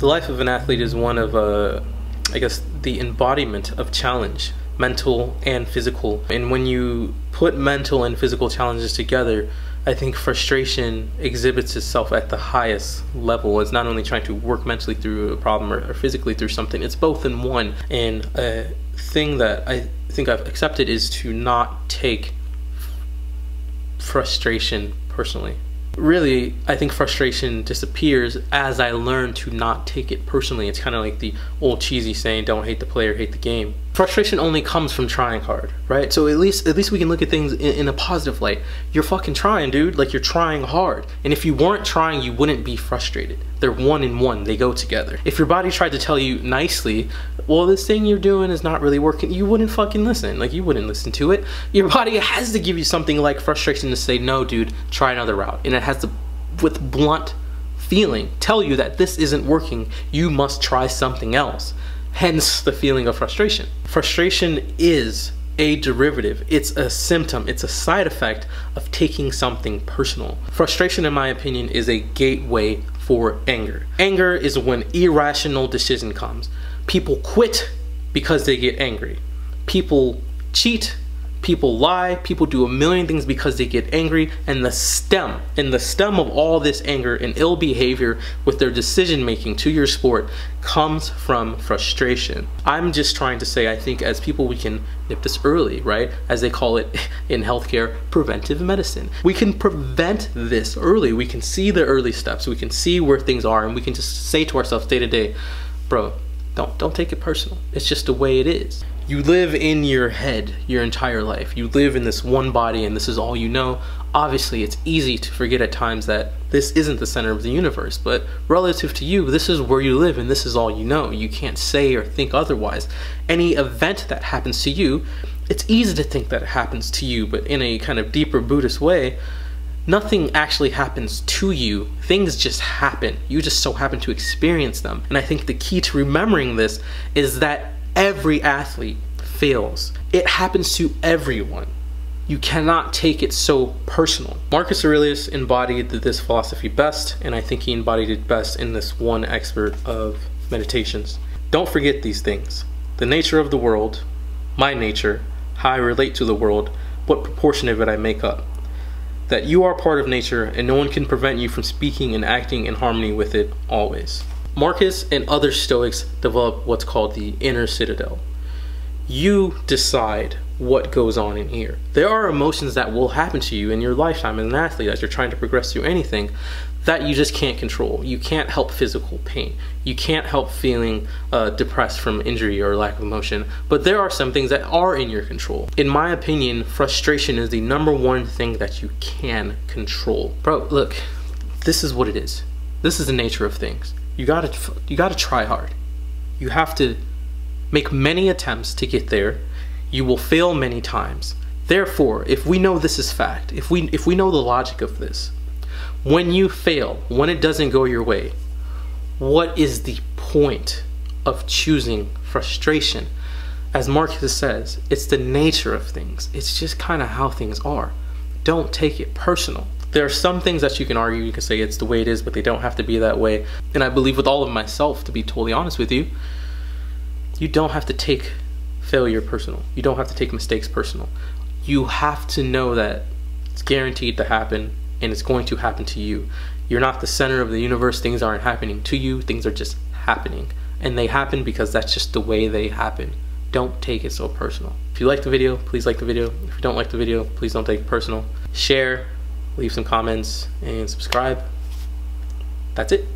The life of an athlete is one of, I guess, the embodiment of challenge, mental and physical. And when you put mental and physical challenges together, I think frustration exhibits itself at the highest level. It's not only trying to work mentally through a problem or physically through something, it's both in one. And a thing that I think I've accepted is to not take frustration personally. Really, I think frustration disappears as I learn to not take it personally. It's kind of like the old cheesy saying, don't hate the player, hate the game. Frustration only comes from trying hard, right? So at least we can look at things in a positive light. You're fucking trying, dude. Like, you're trying hard. And if you weren't trying, you wouldn't be frustrated. They're one in one. They go together. If your body tried to tell you nicely, well, this thing you're doing is not really working, you wouldn't fucking listen. Like, you wouldn't listen to it. Your body has to give you something like frustration to say, no, dude, try another route. And it has to, with blunt feeling, tell you that this isn't working. You must try something else. Hence the feeling of frustration. Frustration is a derivative. It's a symptom. It's a side effect of taking something personal. Frustration, in my opinion, is a gateway for anger. Anger is when irrational decision comes. People quit because they get angry. People cheat. People lie, people do a million things because they get angry, and the stem of all this anger and ill behavior with their decision making to your sport comes from frustration. I'm just trying to say, I think as people, we can nip this early, right? As they call it in healthcare, preventive medicine. We can prevent this early. We can see the early steps. We can see where things are, and we can just say to ourselves day to day, bro, don't take it personal. It's just the way it is. You live in your head your entire life. You live in this one body and this is all you know. Obviously, it's easy to forget at times that this isn't the center of the universe, but relative to you, this is where you live and this is all you know. You can't say or think otherwise. Any event that happens to you, it's easy to think that it happens to you, but in a kind of deeper Buddhist way, nothing actually happens to you. Things just happen. You just so happen to experience them. And I think the key to remembering this is that every athlete fails. It happens to everyone. You cannot take it so personal. Marcus Aurelius embodied this philosophy best, and I think he embodied it best in this one expert of Meditations. Don't forget these things: the nature of the world, my nature, how I relate to the world, what proportion of it I make up. That you are part of nature and no one can prevent you from speaking and acting in harmony with it always. Marcus and other Stoics developed what's called the inner citadel. You decide what goes on in here. There are emotions that will happen to you in your lifetime as an athlete as you're trying to progress through anything that you just can't control. You can't help physical pain. You can't help feeling depressed from injury or lack of emotion. But there are some things that are in your control. In my opinion, frustration is the #1 thing that you can control. Bro, look, this is what it is. This is the nature of things. You gotta try hard. You have to make many attempts to get there. You will fail many times. Therefore, if we know this is fact, if we know the logic of this, when you fail, when it doesn't go your way, what is the point of choosing frustration? As Marcus says, it's the nature of things. It's just kind of how things are. Don't take it personal. There are some things that you can argue, you can say it's the way it is, but they don't have to be that way. And I believe with all of myself, to be totally honest with you, you don't have to take failure personal. You don't have to take mistakes personal. You have to know that it's guaranteed to happen and it's going to happen to you. You're not the center of the universe. Things aren't happening to you. Things are just happening. And they happen because that's just the way they happen. Don't take it so personal. If you like the video, please like the video. If you don't like the video, please don't take it personal. Share, leave some comments, and subscribe. That's it.